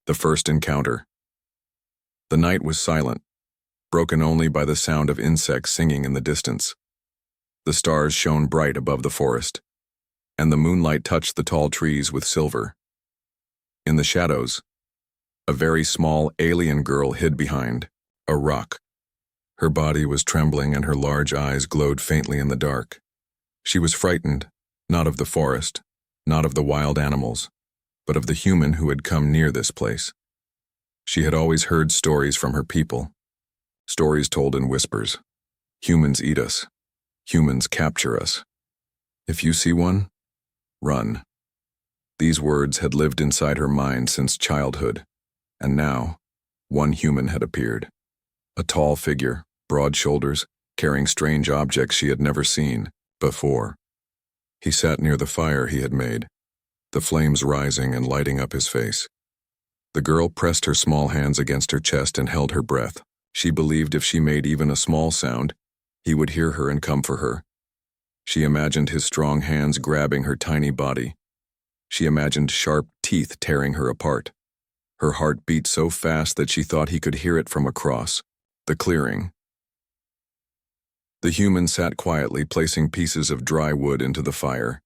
The first encounter. The night was silent, broken only by the sound of insects singing in the distance. The stars shone bright above the forest, and the moonlight touched the tall trees with silver. In the shadows, a very small alien girl hid behind a rock. Her body was trembling and her large eyes glowed faintly in the dark. She was frightened, not of the forest, not of the wild animals, but of the human who had come near this place. She had always heard stories from her people, stories told in whispers. Humans eat us. Humans capture us. If you see one, run. These words had lived inside her mind since childhood, and now, one human had appeared. A tall figure, broad shoulders, carrying strange objects she had never seen before. He sat near the fire he had made, the flames rising and lighting up his face. The girl pressed her small hands against her chest and held her breath. She believed if she made even a small sound, he would hear her and come for her. She imagined his strong hands grabbing her tiny body. She imagined sharp teeth tearing her apart. Her heart beat so fast that she thought he could hear it from across the clearing. The human sat quietly, placing pieces of dry wood into the fire.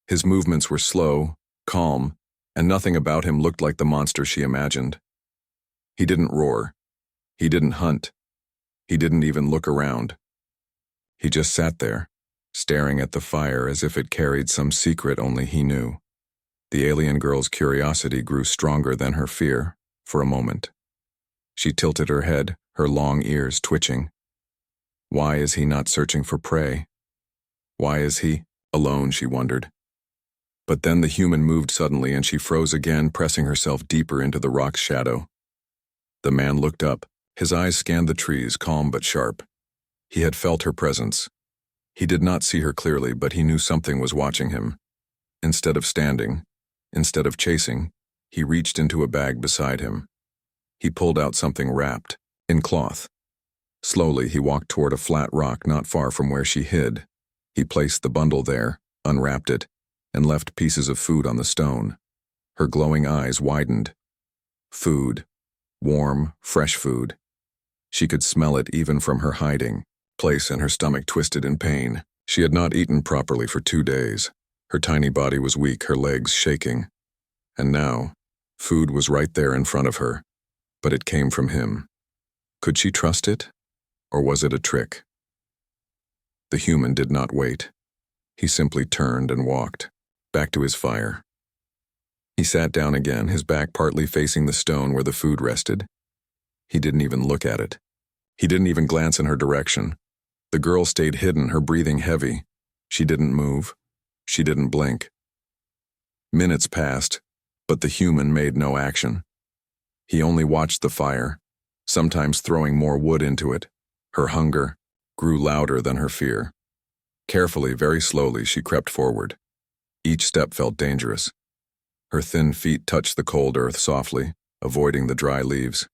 His movements were slow, calm, and nothing about him looked like the monster she imagined. He didn't roar. He didn't hunt. He didn't even look around. He just sat there, staring at the fire as if it carried some secret only he knew. The alien girl's curiosity grew stronger than her fear for a moment. She tilted her head, her long ears twitching. Why is he not searching for prey? Why is he alone, she wondered. But then the human moved suddenly and she froze again, pressing herself deeper into the rock's shadow. The man looked up. His eyes scanned the trees, calm but sharp. He had felt her presence. He did not see her clearly, but he knew something was watching him. Instead of standing, instead of chasing, he reached into a bag beside him. He pulled out something wrapped in cloth. Slowly, he walked toward a flat rock not far from where she hid. He placed the bundle there, unwrapped it, and left pieces of food on the stone. Her glowing eyes widened. Food. Warm, fresh food. She could smell it even from her hiding place, and her stomach twisted in pain. She had not eaten properly for 2 days. Her tiny body was weak, her legs shaking. And now, food was right there in front of her, but it came from him. Could she trust it? Or was it a trick? The human did not wait. He simply turned and walked back to his fire. He sat down again, his back partly facing the stone where the food rested. He didn't even look at it. He didn't even glance in her direction. The girl stayed hidden, her breathing heavy. She didn't move. She didn't blink. Minutes passed, but the human made no action. He only watched the fire, sometimes throwing more wood into it. Her hunger grew louder than her fear. Carefully, very slowly, she crept forward. Each step felt dangerous. Her thin feet touched the cold earth softly, avoiding the dry leaves.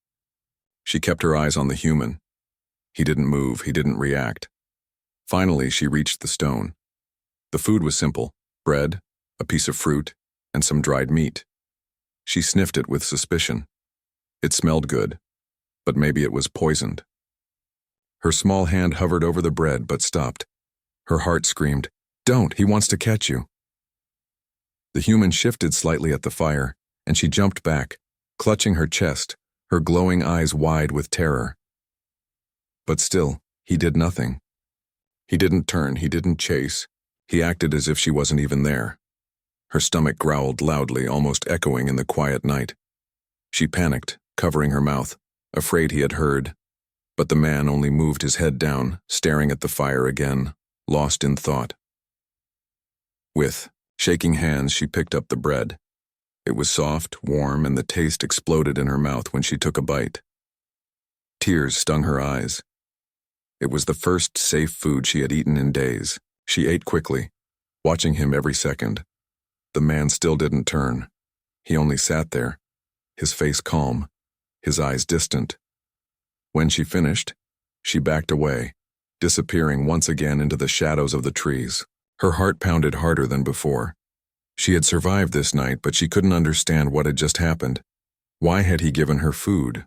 She kept her eyes on the human. He didn't move, he didn't react. Finally, she reached the stone. The food was simple: bread, a piece of fruit, and some dried meat. She sniffed it with suspicion. It smelled good, but maybe it was poisoned. Her small hand hovered over the bread but stopped. Her heart screamed, "Don't, he wants to catch you." The human shifted slightly at the fire, and she jumped back, clutching her chest, her glowing eyes wide with terror. But still, he did nothing. He didn't turn, he didn't chase. He acted as if she wasn't even there. Her stomach growled loudly, almost echoing in the quiet night. She panicked, covering her mouth, afraid he had heard. But the man only moved his head down, staring at the fire again, lost in thought. With shaking hands, she picked up the bread. It was soft, warm, and the taste exploded in her mouth when she took a bite. Tears stung her eyes. It was the first safe food she had eaten in days. She ate quickly, watching him every second. The man still didn't turn. He only sat there, his face calm, his eyes distant. When she finished, she backed away, disappearing once again into the shadows of the trees. Her heart pounded harder than before. She had survived this night, but she couldn't understand what had just happened. Why had he given her food?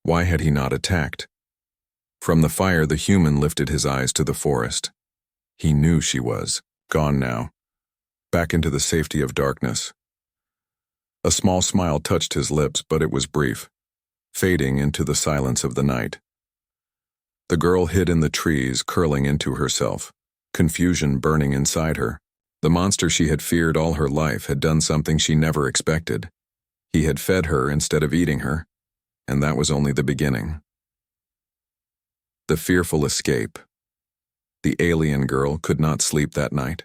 Why had he not attacked? From the fire, the human lifted his eyes to the forest. He knew she was gone now, back into the safety of darkness. A small smile touched his lips, but it was brief, fading into the silence of the night. The girl hid in the trees, curling into herself, confusion burning inside her. The monster she had feared all her life had done something she never expected. He had fed her instead of eating her, and that was only the beginning. The fearful escape. The alien girl could not sleep that night.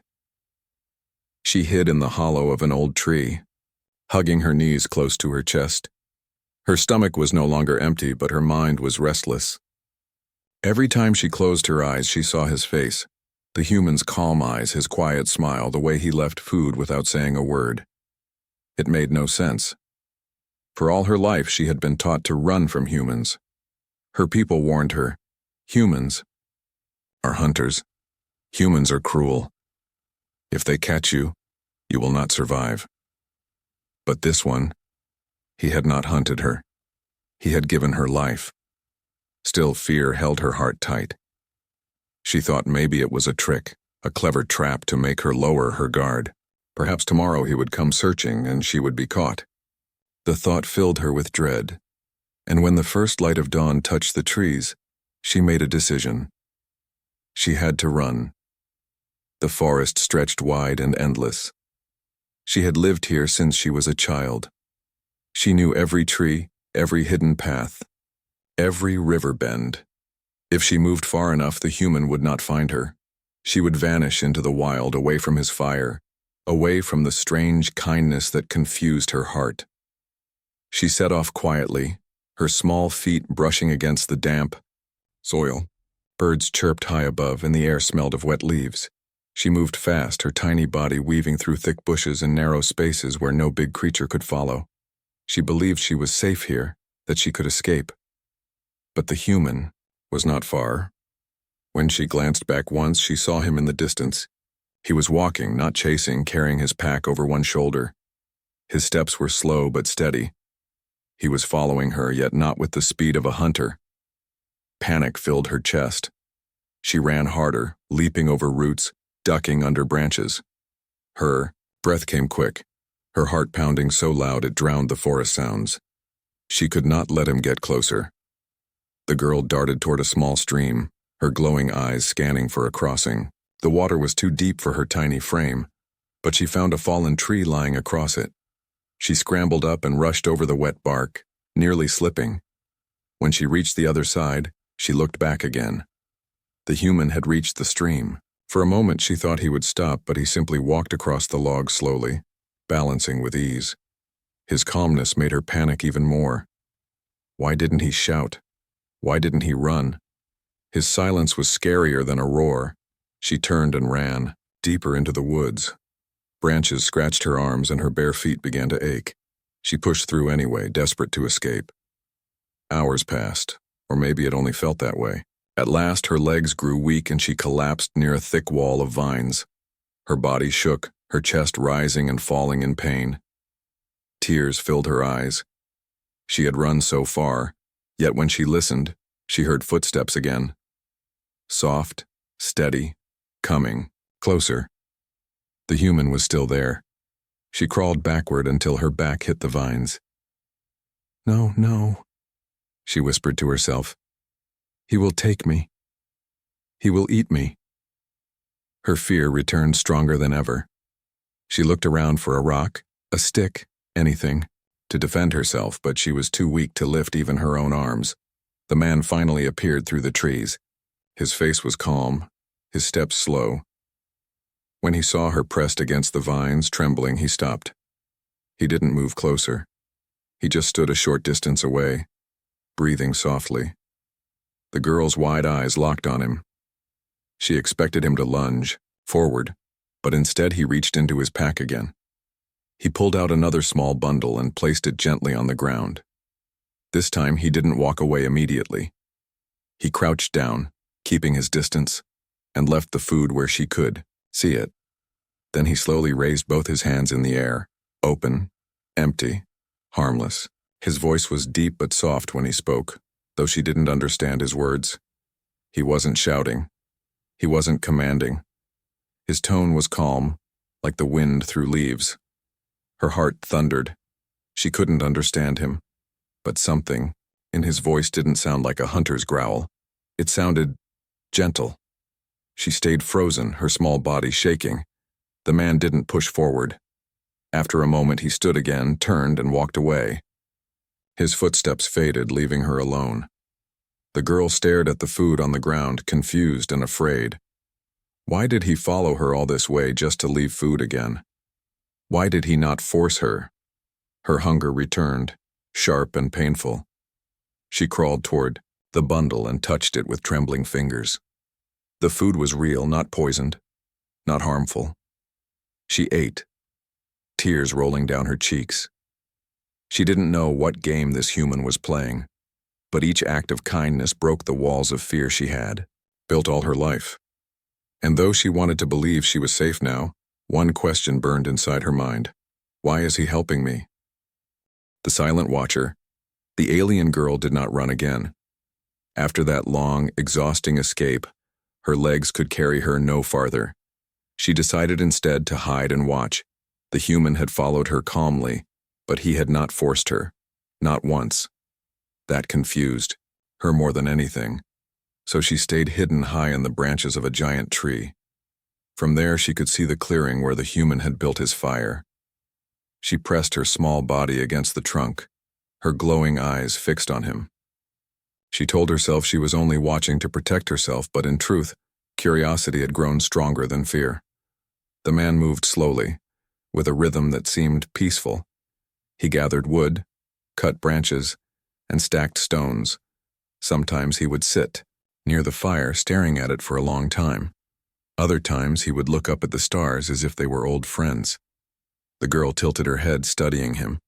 She hid in the hollow of an old tree, hugging her knees close to her chest. Her stomach was no longer empty, but her mind was restless. Every time she closed her eyes, she saw his face, the human's calm eyes, his quiet smile, the way he left food without saying a word. It made no sense. For all her life, she had been taught to run from humans. Her people warned her, humans are hunters. Humans are cruel. If they catch you, you will not survive. But this one, he had not hunted her. He had given her life. Still, fear held her heart tight. She thought maybe it was a trick, a clever trap to make her lower her guard. Perhaps tomorrow he would come searching and she would be caught. The thought filled her with dread, and when the first light of dawn touched the trees, she made a decision. She had to run. The forest stretched wide and endless. She had lived here since she was a child. She knew every tree, every hidden path, every river bend. If she moved far enough, the human would not find her. She would vanish into the wild, away from his fire, away from the strange kindness that confused her heart. She set off quietly, her small feet brushing against the damp soil. Birds chirped high above, and the air smelled of wet leaves. She moved fast, her tiny body weaving through thick bushes and narrow spaces where no big creature could follow. She believed she was safe here, that she could escape. But the human was not far. When she glanced back once, she saw him in the distance. He was walking, not chasing, carrying his pack over one shoulder. His steps were slow but steady. He was following her, yet not with the speed of a hunter. Panic filled her chest. She ran harder, leaping over roots, ducking under branches. Her breath came quick, her heart pounding so loud it drowned the forest sounds. She could not let him get closer. The girl darted toward a small stream, her glowing eyes scanning for a crossing. The water was too deep for her tiny frame, but she found a fallen tree lying across it. She scrambled up and rushed over the wet bark, nearly slipping. When she reached the other side, she looked back again. The human had reached the stream. For a moment she thought he would stop, but he simply walked across the log slowly, balancing with ease. His calmness made her panic even more. Why didn't he shout? Why didn't he run? His silence was scarier than a roar. She turned and ran, deeper into the woods. Branches scratched her arms and her bare feet began to ache. She pushed through anyway, desperate to escape. Hours passed, or maybe it only felt that way. At last, her legs grew weak and she collapsed near a thick wall of vines. Her body shook, her chest rising and falling in pain. Tears filled her eyes. She had run so far, yet when she listened, she heard footsteps again. Soft, steady, coming, closer. The human was still there. She crawled backward until her back hit the vines. "No, no," she whispered to herself. "He will take me. He will eat me." Her fear returned stronger than ever. She looked around for a rock, a stick, anything, to defend herself, but she was too weak to lift even her own arms. The man finally appeared through the trees. His face was calm, his steps slow. When he saw her pressed against the vines, trembling, he stopped. He didn't move closer. He just stood a short distance away, breathing softly. The girl's wide eyes locked on him. She expected him to lunge, forward, but instead he reached into his pack again. He pulled out another small bundle and placed it gently on the ground. This time he didn't walk away immediately. He crouched down, keeping his distance, and left the food where she could see it. Then he slowly raised both his hands in the air, open, empty, harmless. His voice was deep but soft when he spoke, though she didn't understand his words. He wasn't shouting. He wasn't commanding. His tone was calm, like the wind through leaves. Her heart thundered. She couldn't understand him, but something in his voice didn't sound like a hunter's growl. It sounded gentle. She stayed frozen, her small body shaking. The man didn't push forward. After a moment, he stood again, turned, and walked away. His footsteps faded, leaving her alone. The girl stared at the food on the ground, confused and afraid. Why did he follow her all this way just to leave food again? Why did he not force her? Her hunger returned, sharp and painful. She crawled toward the bundle and touched it with trembling fingers. The food was real, not poisoned, not harmful. She ate, tears rolling down her cheeks. She didn't know what game this human was playing, but each act of kindness broke the walls of fear she had built all her life. And though she wanted to believe she was safe now, one question burned inside her mind. Why is he helping me? The silent watcher, the alien girl, did not run again. After that long, exhausting escape, her legs could carry her no farther. She decided instead to hide and watch. The human had followed her calmly, but he had not forced her, not once. That confused her more than anything, so she stayed hidden high in the branches of a giant tree. From there she could see the clearing where the human had built his fire. She pressed her small body against the trunk, her glowing eyes fixed on him. She told herself she was only watching to protect herself, but in truth, curiosity had grown stronger than fear. The man moved slowly, with a rhythm that seemed peaceful. He gathered wood, cut branches, and stacked stones. Sometimes he would sit near the fire, staring at it for a long time. Other times he would look up at the stars as if they were old friends. The girl tilted her head, studying him.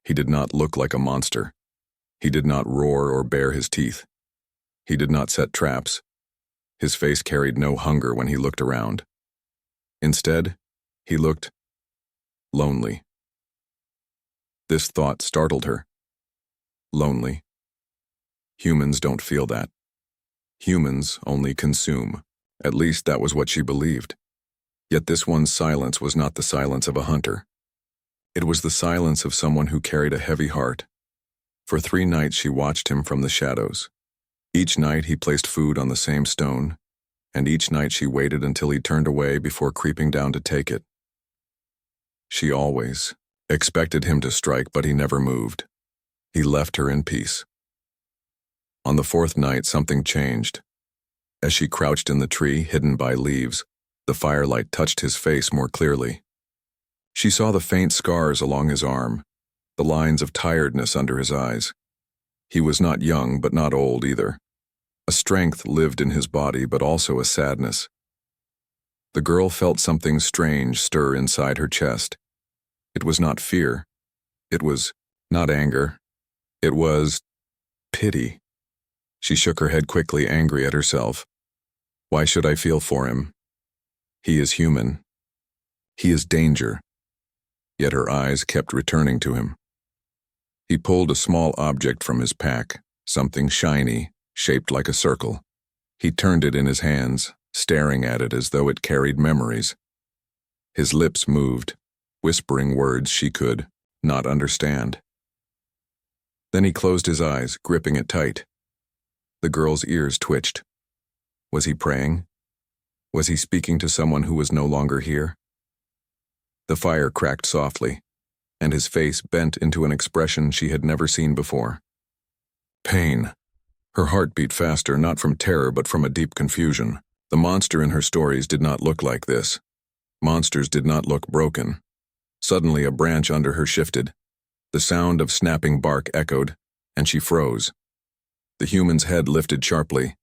He did not look like a monster. He did not roar or bare his teeth. He did not set traps. His face carried no hunger when he looked around. Instead, he looked lonely. This thought startled her. Lonely. Humans don't feel that. Humans only consume. At least that was what she believed. Yet this one's silence was not the silence of a hunter. It was the silence of someone who carried a heavy heart. For 3 nights she watched him from the shadows. Each night he placed food on the same stone, and each night she waited until he turned away before creeping down to take it. She always expected him to strike, but he never moved. He left her in peace. On the 4th night, something changed. As she crouched in the tree, hidden by leaves, the firelight touched his face more clearly. She saw the faint scars along his arm, the lines of tiredness under his eyes. He was not young, but not old either. A strength lived in his body, but also a sadness. The girl felt something strange stir inside her chest. It was not fear. It was not anger. It was pity. She shook her head quickly, angry at herself. Why should I feel for him? He is human. He is danger. Yet her eyes kept returning to him. He pulled a small object from his pack, something shiny, shaped like a circle. He turned it in his hands, staring at it as though it carried memories. His lips moved, whispering words she could not understand. Then he closed his eyes, gripping it tight. The girl's ears twitched. Was he praying? Was he speaking to someone who was no longer here? The fire cracked softly, and his face bent into an expression she had never seen before. Pain. Her heart beat faster, not from terror but from a deep confusion. The monster in her stories did not look like this. Monsters did not look broken. Suddenly a branch under her shifted. The sound of snapping bark echoed, and she froze. The human's head lifted sharply.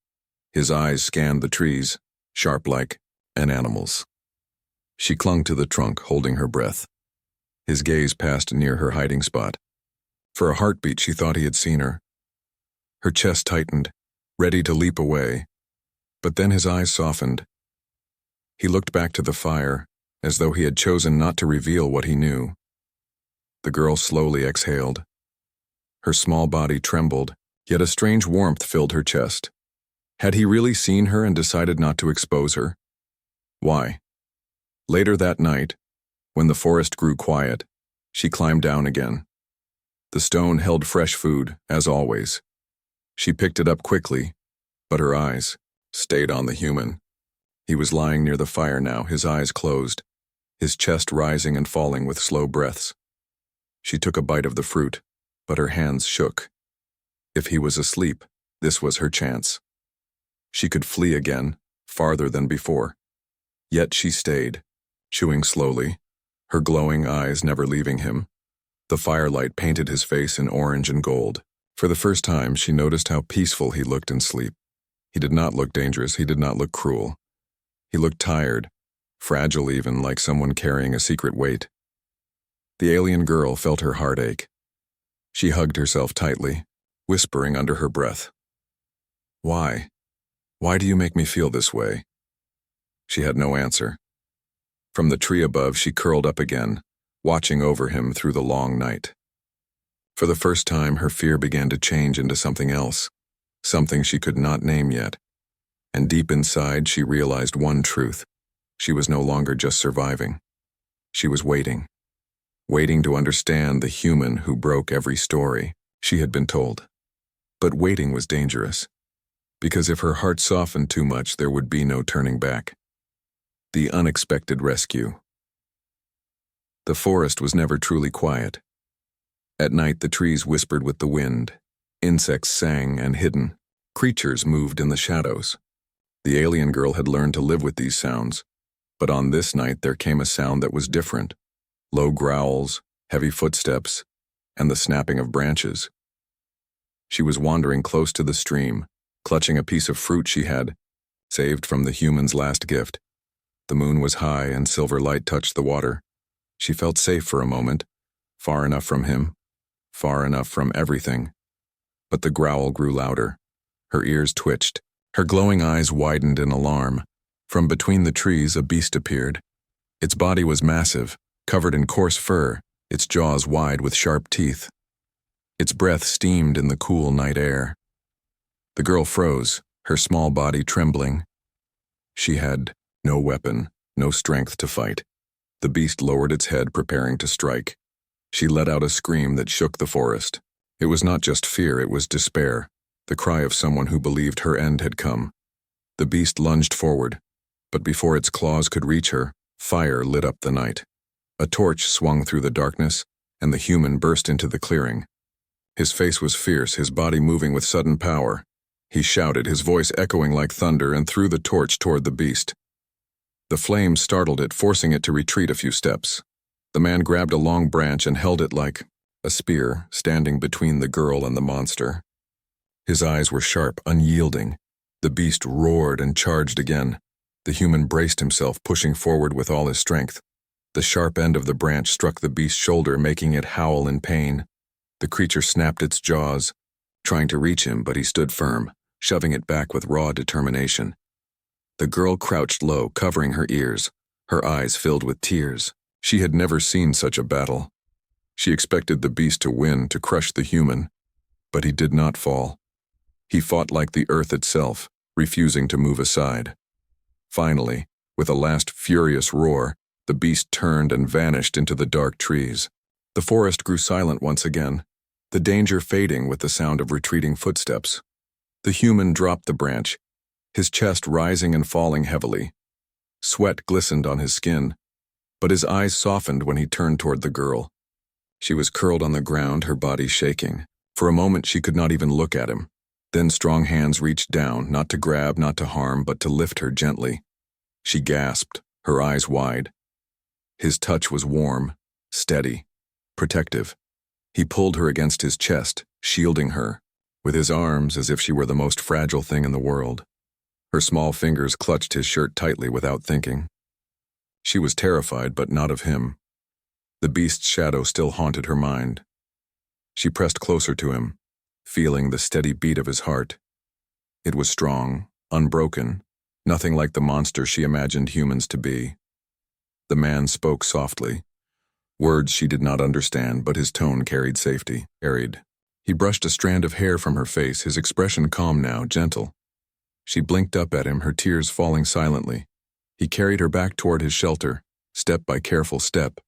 His eyes scanned the trees, sharp like an animal's. She clung to the trunk, holding her breath. His gaze passed near her hiding spot. For a heartbeat she thought he had seen her. Her chest tightened, ready to leap away. But then his eyes softened. He looked back to the fire, as though he had chosen not to reveal what he knew. The girl slowly exhaled. Her small body trembled, yet a strange warmth filled her chest. Had he really seen her and decided not to expose her? Why? Later that night, when the forest grew quiet, she climbed down again. The stone held fresh food, as always. She picked it up quickly, but her eyes stayed on the human. He was lying near the fire now, his eyes closed, his chest rising and falling with slow breaths. She took a bite of the fruit, but her hands shook. If he was asleep, this was her chance. She could flee again, farther than before. Yet she stayed, chewing slowly, her glowing eyes never leaving him. The firelight painted his face in orange and gold. For the first time, she noticed how peaceful he looked in sleep. He did not look dangerous, he did not look cruel. He looked tired, fragile even, like someone carrying a secret weight. The alien girl felt her heart ache. She hugged herself tightly, whispering under her breath, "Why? Why do you make me feel this way?" She had no answer. From the tree above, she curled up again, watching over him through the long night. For the first time, her fear began to change into something else, something she could not name yet. And deep inside, she realized one truth. She was no longer just surviving. She was waiting to understand the human who broke every story she had been told. But waiting was dangerous, because if her heart softened too much, there would be no turning back. The unexpected rescue. The forest was never truly quiet. At night, the trees whispered with the wind, insects sang, and hidden creatures moved in the shadows. The alien girl had learned to live with these sounds, but on this night there came a sound that was different. Low growls, heavy footsteps, and the snapping of branches. She was wandering close to the stream, clutching a piece of fruit she had saved from the human's last gift. The moon was high and silver light touched the water. She felt safe for a moment, far enough from him, far enough from everything. But the growl grew louder. Her ears twitched. Her glowing eyes widened in alarm. From between the trees, a beast appeared. Its body was massive, covered in coarse fur, its jaws wide with sharp teeth. Its breath steamed in the cool night air. The girl froze, her small body trembling. She had no weapon, no strength to fight. The beast lowered its head, preparing to strike. She let out a scream that shook the forest. It was not just fear, it was despair, the cry of someone who believed her end had come. The beast lunged forward, but before its claws could reach her, fire lit up the night. A torch swung through the darkness, and the human burst into the clearing. His face was fierce, his body moving with sudden power. He shouted, his voice echoing like thunder, and threw the torch toward the beast. The flames startled it, forcing it to retreat a few steps. The man grabbed a long branch and held it like a spear, standing between the girl and the monster. His eyes were sharp, unyielding. The beast roared and charged again. The human braced himself, pushing forward with all his strength. The sharp end of the branch struck the beast's shoulder, making it howl in pain. The creature snapped its jaws, trying to reach him, but he stood firm, shoving it back with raw determination. The girl crouched low, covering her ears, her eyes filled with tears. She had never seen such a battle. She expected the beast to win, to crush the human, but he did not fall. He fought like the earth itself, refusing to move aside. Finally, with a last furious roar, the beast turned and vanished into the dark trees. The forest grew silent once again, the danger fading with the sound of retreating footsteps. The human dropped the branch, his chest rising and falling heavily. Sweat glistened on his skin, but his eyes softened when he turned toward the girl. She was curled on the ground, her body shaking. For a moment she could not even look at him. Then strong hands reached down, not to grab, not to harm, but to lift her gently. She gasped, her eyes wide. His touch was warm, steady, protective. He pulled her against his chest, shielding her, with his arms as if she were the most fragile thing in the world. Her small fingers clutched his shirt tightly without thinking. She was terrified, but not of him. The beast's shadow still haunted her mind. She pressed closer to him, feeling the steady beat of his heart. It was strong, unbroken, nothing like the monster she imagined humans to be. The man spoke softly, words she did not understand, but his tone carried safety. He brushed a strand of hair from her face, his expression calm now, gentle. She blinked up at him, her tears falling silently. He carried her back toward his shelter, step by careful step.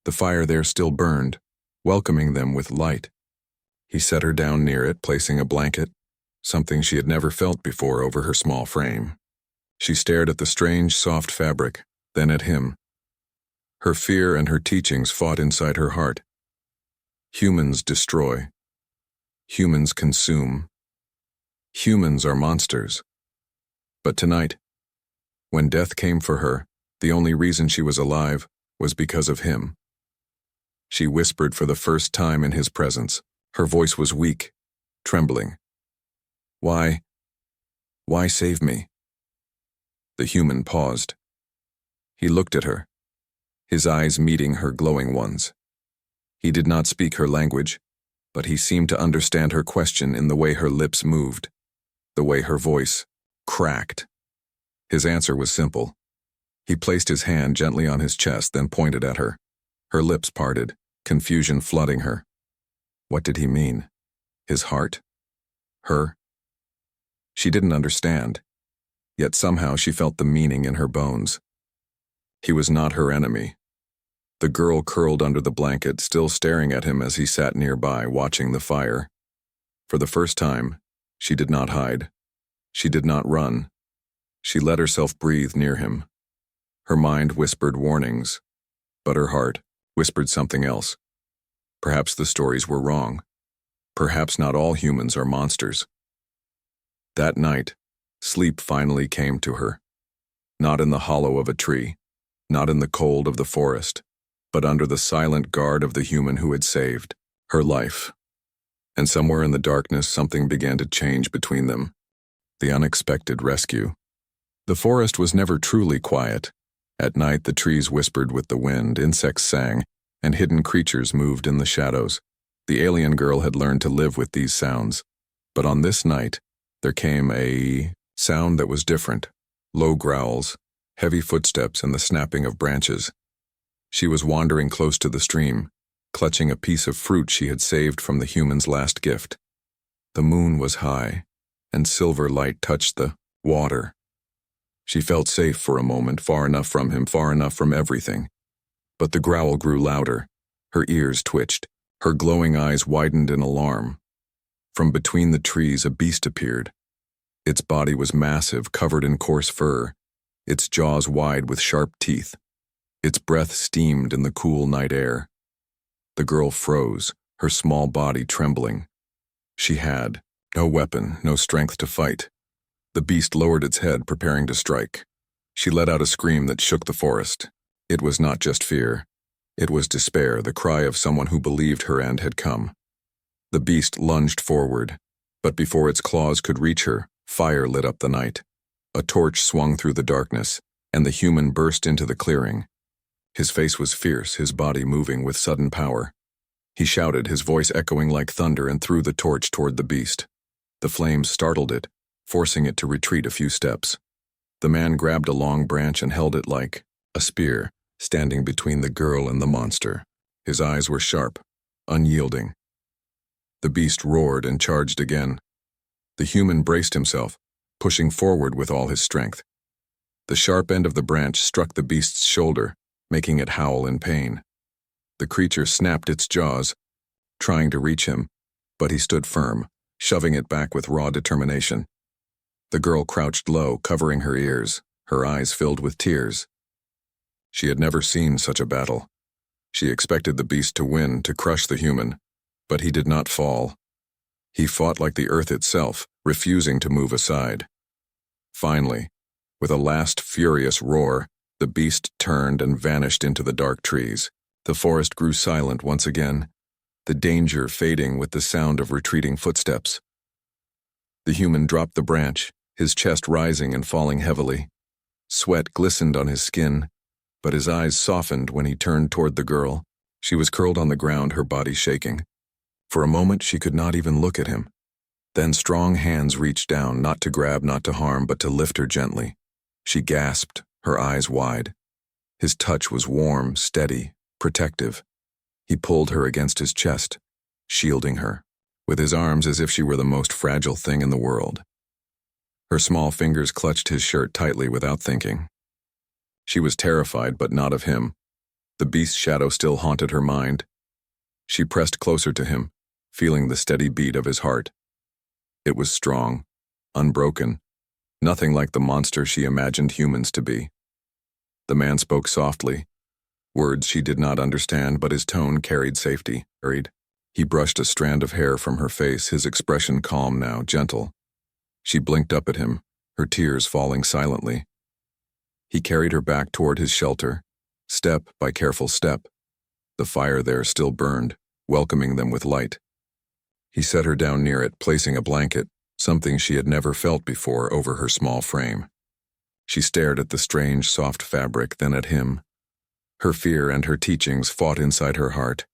The fire there still burned, welcoming them with light. He set her down near it, placing a blanket, something she had never felt before, over her small frame. She stared at the strange, soft fabric, then at him. Her fear and her teachings fought inside her heart. Humans destroy. Humans consume. Humans are monsters. But tonight, when death came for her, the only reason she was alive was because of him. She whispered for the first time in his presence. Her voice was weak, trembling. Why save me? The human paused. He looked at her, his eyes meeting her glowing ones. He did not speak her language, but he seemed to understand her question in the way her lips moved, the way her voice cracked. His answer was simple. He placed his hand gently on his chest, then pointed at her. Her lips parted, confusion flooding her. What did he mean? His heart? Her? She didn't understand, yet somehow she felt the meaning in her bones. He was not her enemy. The girl curled under the blanket, still staring at him as he sat nearby, watching the fire. For the first time, she did not hide. She did not run. She let herself breathe near him. Her mind whispered warnings, but her heart whispered something else. Perhaps the stories were wrong. Perhaps not all humans are monsters. That night, sleep finally came to her. Not in the hollow of a tree, not in the cold of the forest, but under the silent guard of the human who had saved her life. And somewhere in the darkness, something began to change between them. The unexpected rescue. The forest was never truly quiet. At night, the trees whispered with the wind, insects sang, and hidden creatures moved in the shadows. The alien girl had learned to live with these sounds. But on this night, there came a sound that was different. Low growls, heavy footsteps, and the snapping of branches. She was wandering close to the stream, clutching a piece of fruit she had saved from the human's last gift. The moon was high, and silver light touched the water. She felt safe for a moment, far enough from him, far enough from everything. But the growl grew louder. Her ears twitched. Her glowing eyes widened in alarm. From between the trees, a beast appeared. Its body was massive, covered in coarse fur, its jaws wide with sharp teeth. Its breath steamed in the cool night air. The girl froze, her small body trembling. She had no weapon, no strength to fight. The beast lowered its head, preparing to strike. She let out a scream that shook the forest. It was not just fear. It was despair, the cry of someone who believed her end had come. The beast lunged forward, but before its claws could reach her, fire lit up the night. A torch swung through the darkness, and the human burst into the clearing. His face was fierce, his body moving with sudden power. He shouted, his voice echoing like thunder, and threw the torch toward the beast. The flames startled it, forcing it to retreat a few steps. The man grabbed a long branch and held it like a spear, standing between the girl and the monster. His eyes were sharp, unyielding. The beast roared and charged again. The human braced himself, pushing forward with all his strength. The sharp end of the branch struck the beast's shoulder, making it howl in pain. The creature snapped its jaws, trying to reach him, but he stood firm, shoving it back with raw determination. The girl crouched low, covering her ears, her eyes filled with tears. She had never seen such a battle. She expected the beast to win, to crush the human, but he did not fall. He fought like the earth itself, refusing to move aside. Finally, with a last furious roar, the beast turned and vanished into the dark trees. The forest grew silent once again, the danger fading with the sound of retreating footsteps. The human dropped the branch, his chest rising and falling heavily. Sweat glistened on his skin, but his eyes softened when he turned toward the girl. She was curled on the ground, her body shaking. For a moment, she could not even look at him. Then strong hands reached down, not to grab, not to harm, but to lift her gently. She gasped, her eyes wide. His touch was warm, steady, protective. He pulled her against his chest, shielding her. with his arms as if she were the most fragile thing in the world. Her small fingers clutched his shirt tightly without thinking. She was terrified, but not of him. The beast's shadow still haunted her mind. She pressed closer to him, feeling the steady beat of his heart. It was strong, unbroken, nothing like the monster she imagined humans to be. The man spoke softly, words she did not understand, but his tone carried safety. He brushed a strand of hair from her face, his expression calm now, gentle. She blinked up at him, her tears falling silently. He carried her back toward his shelter, step by careful step. The fire there still burned, welcoming them with light. He set her down near it, placing a blanket, something she had never felt before, over her small frame. She stared at the strange, soft fabric, then at him. Her fear and her teachings fought inside her heart.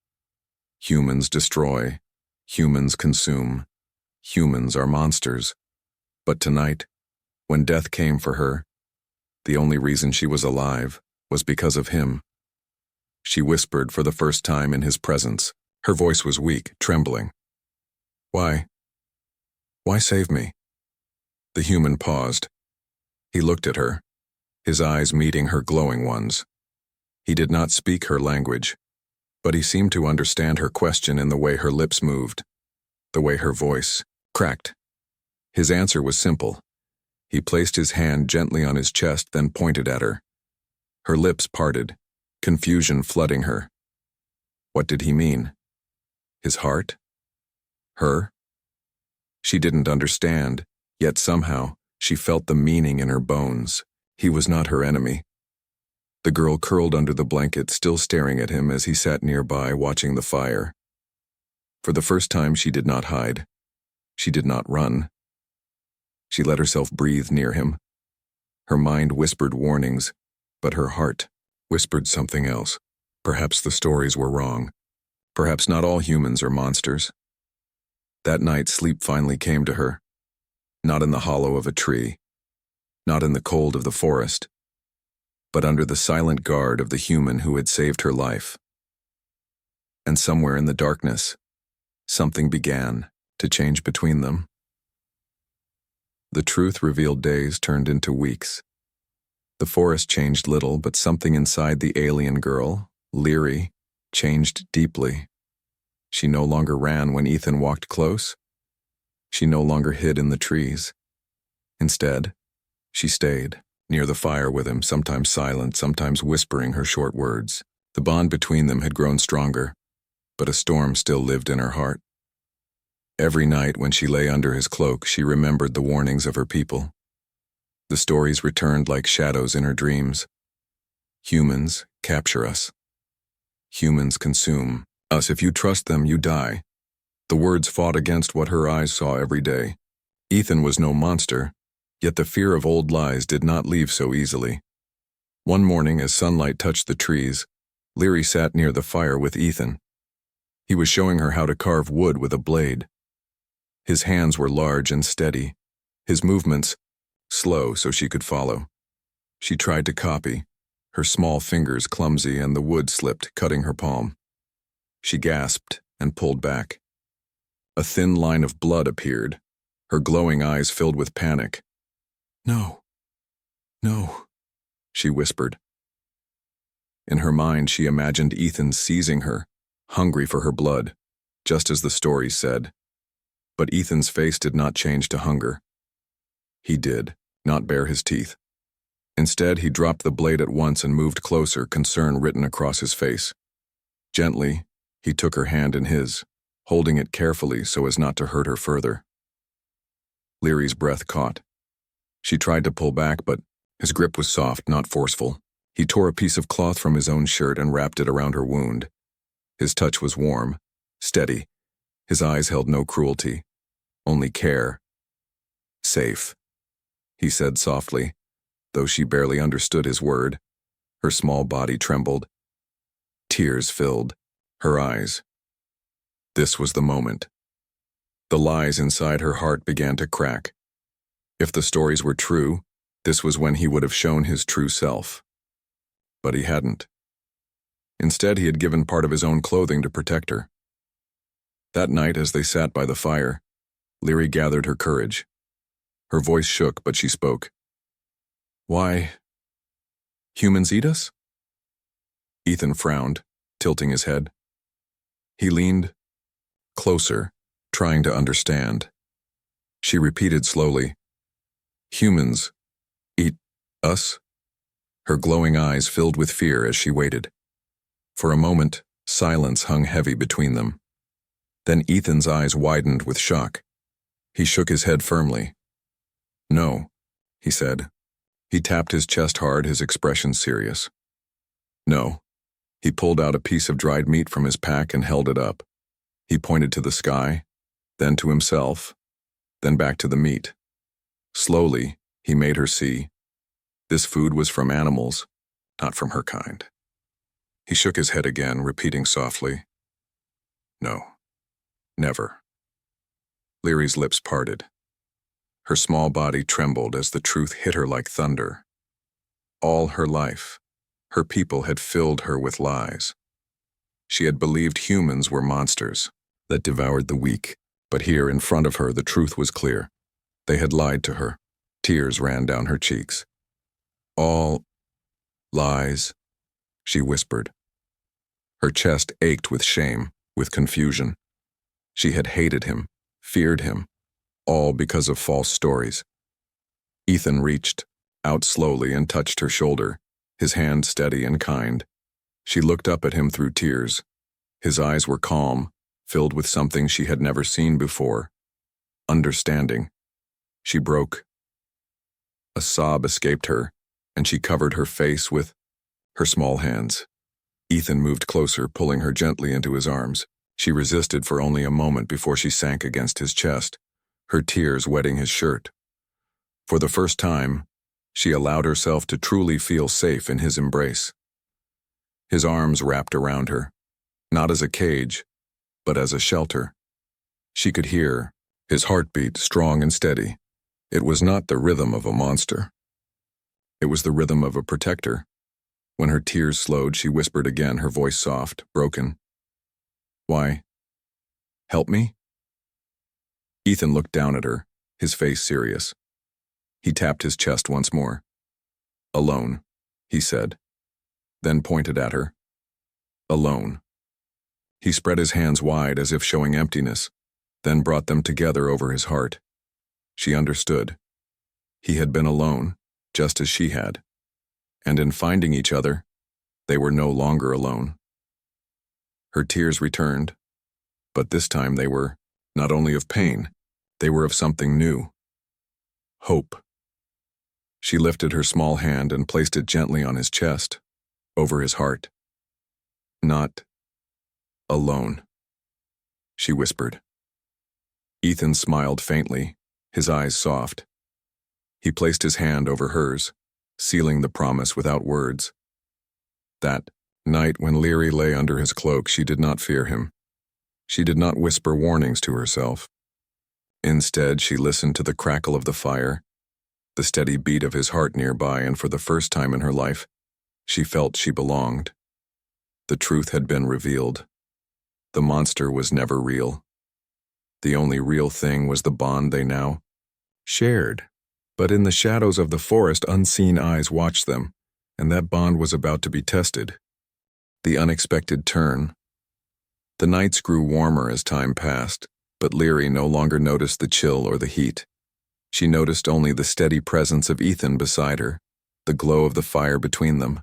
Humans destroy. Humans consume. Humans are monsters. But tonight, when death came for her, the only reason she was alive was because of him. She whispered for the first time in his presence. Her voice was weak, trembling. Why? Why save me? The human paused. He looked at her, his eyes meeting her glowing ones. He did not speak her language, but he seemed to understand her question in the way her lips moved, the way her voice cracked. His answer was simple. He placed his hand gently on his chest, then pointed at her. Her lips parted, confusion flooding her. What did he mean? His heart? Her? She didn't understand, yet somehow she felt the meaning in her bones. He was not her enemy. The girl curled under the blanket, still staring at him as he sat nearby watching the fire. For the first time, she did not hide. She did not run. She let herself breathe near him. Her mind whispered warnings, but her heart whispered something else. Perhaps the stories were wrong. Perhaps not all humans are monsters. That night, sleep finally came to her. Not in the hollow of a tree, not in the cold of the forest, but under the silent guard of the human who had saved her life. And somewhere in the darkness, something began to change between them. The truth revealed days turned into weeks. The forest changed little, but something inside the alien girl, Leary, changed deeply. She no longer ran when Ethan walked close. She no longer hid in the trees. Instead, she stayed near the fire with him, sometimes silent, sometimes whispering her short words. The bond between them had grown stronger, but a storm still lived in her heart. Every night when she lay under his cloak, she remembered the warnings of her people. The stories returned like shadows in her dreams. Humans capture us. Humans consume us. If you trust them, you die. The words fought against what her eyes saw every day. Ethan was no monster, yet the fear of old lies did not leave so easily. One morning, as sunlight touched the trees, Leary sat near the fire with Ethan. He was showing her how to carve wood with a blade. His hands were large and steady, his movements slow so she could follow. She tried to copy, her small fingers clumsy, and the wood slipped, cutting her palm. She gasped and pulled back. A thin line of blood appeared, her glowing eyes filled with panic. No, no, she whispered. In her mind, she imagined Ethan seizing her, hungry for her blood, just as the story said. But Ethan's face did not change to hunger. He did not bare his teeth. Instead, he dropped the blade at once and moved closer, concern written across his face. Gently, he took her hand in his, holding it carefully so as not to hurt her further. Leary's breath caught. She tried to pull back, but his grip was soft, not forceful. He tore a piece of cloth from his own shirt and wrapped it around her wound. His touch was warm, steady. His eyes held no cruelty, only care. Safe, he said softly, though she barely understood his word. Her small body trembled. Tears filled her eyes. This was the moment. The lies inside her heart began to crack. If the stories were true, this was when he would have shown his true self. But he hadn't. Instead, he had given part of his own clothing to protect her. That night, as they sat by the fire, Leary gathered her courage. Her voice shook, but she spoke. Why? Humans eat us? Ethan frowned, tilting his head. He leaned closer, trying to understand. She repeated slowly, Humans eat us? Her glowing eyes filled with fear as she waited. For a moment, silence hung heavy between them. Then Ethan's eyes widened with shock. He shook his head firmly. No, he said. He tapped his chest hard, his expression serious. No. He pulled out a piece of dried meat from his pack and held it up. He pointed to the sky, then to himself, then back to the meat. Slowly, he made her see. This food was from animals, not from her kind. He shook his head again, repeating softly, No, never. Leary's lips parted. Her small body trembled as the truth hit her like thunder. All her life, her people had filled her with lies. She had believed humans were monsters that devoured the weak, but here in front of her the truth was clear. They had lied to her. Tears ran down her cheeks. All lies, she whispered. Her chest ached with shame, with confusion. She had hated him, feared him, all because of false stories. Ethan reached out slowly and touched her shoulder, his hand steady and kind. She looked up at him through tears. His eyes were calm, filled with something she had never seen before. Understanding. She broke. A sob escaped her, and she covered her face with her small hands. Ethan moved closer, pulling her gently into his arms. She resisted for only a moment before she sank against his chest, her tears wetting his shirt. For the first time, she allowed herself to truly feel safe in his embrace. His arms wrapped around her, not as a cage, but as a shelter. She could hear his heartbeat, strong and steady. It was not the rhythm of a monster. It was the rhythm of a protector. When her tears slowed, she whispered again, her voice soft, broken. Why? Help me? Ethan looked down at her, his face serious. He tapped his chest once more. Alone, he said, then pointed at her. Alone. He spread his hands wide as if showing emptiness, then brought them together over his heart. She understood. He had been alone, just as she had. And in finding each other, they were no longer alone. Her tears returned, but this time they were not only of pain, they were of something new. Hope. She lifted her small hand and placed it gently on his chest, over his heart. Not alone, she whispered. Ethan smiled faintly, his eyes soft. He placed his hand over hers, sealing the promise without words. That night when Leary lay under his cloak, she did not fear him. She did not whisper warnings to herself. Instead, she listened to the crackle of the fire, the steady beat of his heart nearby, and for the first time in her life, she felt she belonged. The truth had been revealed. The monster was never real. The only real thing was the bond they now shared. But in the shadows of the forest, unseen eyes watched them, and that bond was about to be tested. The unexpected turn. The nights grew warmer as time passed, but Leary no longer noticed the chill or the heat. She noticed only the steady presence of Ethan beside her, the glow of the fire between them,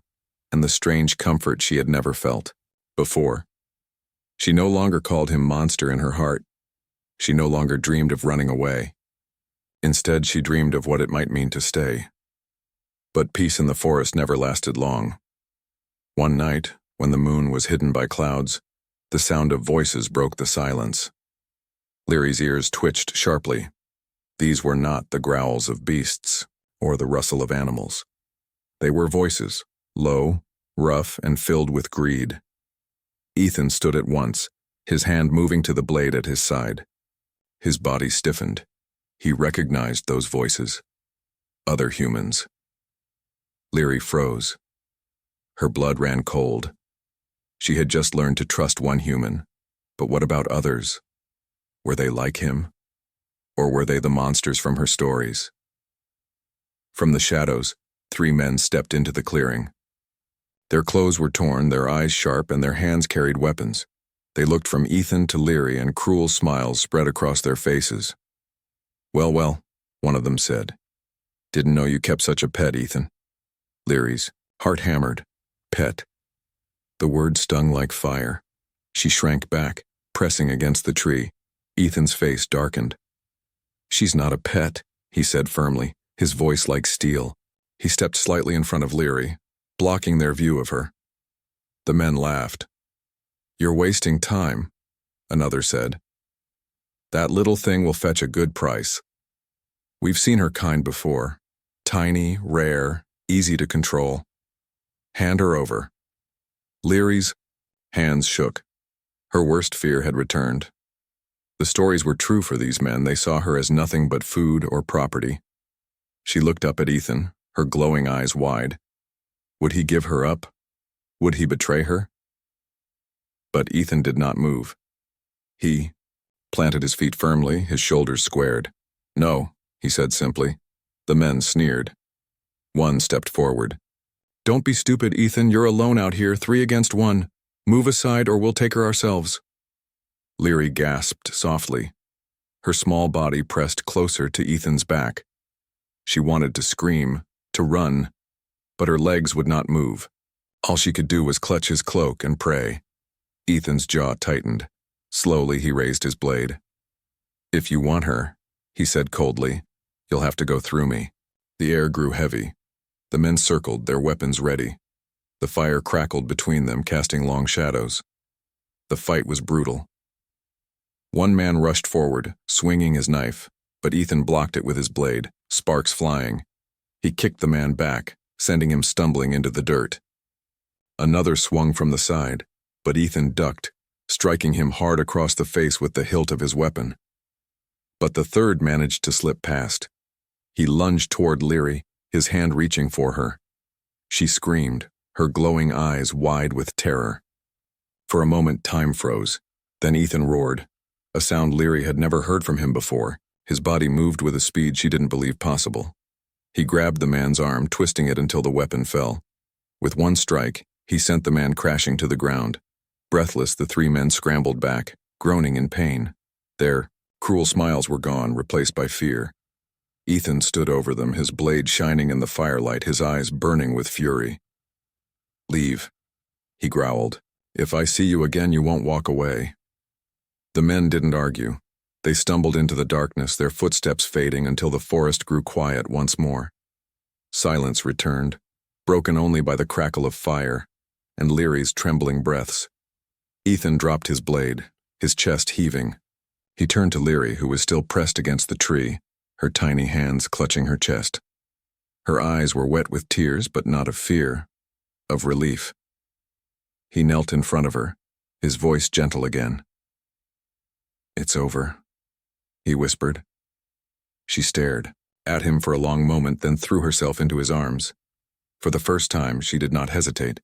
and the strange comfort she had never felt before. She no longer called him monster in her heart. She no longer dreamed of running away. Instead, she dreamed of what it might mean to stay. But peace in the forest never lasted long. One night, when the moon was hidden by clouds, the sound of voices broke the silence. Leary's ears twitched sharply. These were not the growls of beasts or the rustle of animals. They were voices, low, rough, and filled with greed. Ethan stood at once, his hand moving to the blade at his side. His body stiffened. He recognized those voices. Other humans. Leary froze. Her blood ran cold. She had just learned to trust one human, but what about others? Were they like him? Or were they the monsters from her stories? From the shadows, 3 men stepped into the clearing. Their clothes were torn, their eyes sharp, and their hands carried weapons. They looked from Ethan to Leary, and cruel smiles spread across their faces. Well, one of them said. Didn't know you kept such a pet, Ethan. Leary's heart hammered. Pet. The word stung like fire. She shrank back, pressing against the tree. Ethan's face darkened. She's not a pet, he said firmly, his voice like steel. He stepped slightly in front of Leary, blocking their view of her. The men laughed. You're wasting time, another said. That little thing will fetch a good price. We've seen her kind before. Tiny, rare, easy to control. Hand her over. Leary's hands shook. Her worst fear had returned. The stories were true for these men. They saw her as nothing but food or property. She looked up at Ethan, her glowing eyes wide. Would he give her up? Would he betray her? But Ethan did not move. He planted his feet firmly, his shoulders squared. No, he said simply. The men sneered. One stepped forward. Don't be stupid, Ethan. You're alone out here, 3 against 1. Move aside or we'll take her ourselves. Leary gasped softly. Her small body pressed closer to Ethan's back. She wanted to scream, to run, but her legs would not move. All she could do was clutch his cloak and pray. Ethan's jaw tightened. Slowly he raised his blade. If you want her, he said coldly, you'll have to go through me. The air grew heavy. The men circled, their weapons ready. The fire crackled between them, casting long shadows. The fight was brutal. One man rushed forward, swinging his knife, but Ethan blocked it with his blade, sparks flying. He kicked the man back, sending him stumbling into the dirt. Another swung from the side, but Ethan ducked, striking him hard across the face with the hilt of his weapon. But the third managed to slip past. He lunged toward Leary, his hand reaching for her. She screamed, her glowing eyes wide with terror. For a moment, time froze. Then Ethan roared, a sound Leary had never heard from him before. His body moved with a speed she didn't believe possible. He grabbed the man's arm, twisting it until the weapon fell. With one strike, he sent the man crashing to the ground. Breathless, the 3 men scrambled back, groaning in pain. Their cruel smiles were gone, replaced by fear. Ethan stood over them, his blade shining in the firelight, his eyes burning with fury. Leave, he growled. If I see you again, you won't walk away. The men didn't argue. They stumbled into the darkness, their footsteps fading until the forest grew quiet once more. Silence returned, broken only by the crackle of fire and Leary's trembling breaths. Ethan dropped his blade, his chest heaving. He turned to Leary, who was still pressed against the tree, her tiny hands clutching her chest. Her eyes were wet with tears, but not of fear, of relief. He knelt in front of her, his voice gentle again. It's over, he whispered. She stared at him for a long moment, then threw herself into his arms. For the first time, she did not hesitate.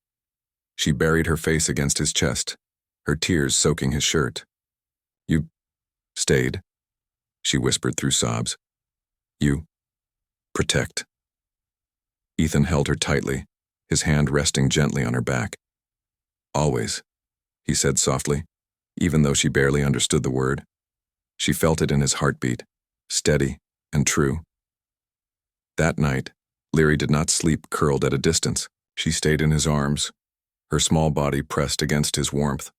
She buried her face against his chest, her tears soaking his shirt. You stayed, she whispered through sobs. You protect. Ethan held her tightly, his hand resting gently on her back. Always, he said softly, even though she barely understood the word. She felt it in his heartbeat, steady and true. That night, Leary did not sleep curled at a distance. She stayed in his arms, her small body pressed against his warmth.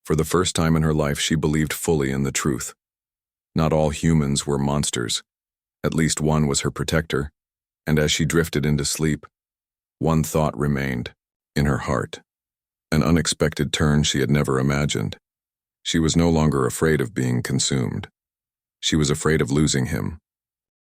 For the first time in her life, she believed fully in the truth. Not all humans were monsters. At least one was her protector, and as she drifted into sleep, one thought remained in her heart. An unexpected turn she had never imagined. She was no longer afraid of being consumed. She was afraid of losing him,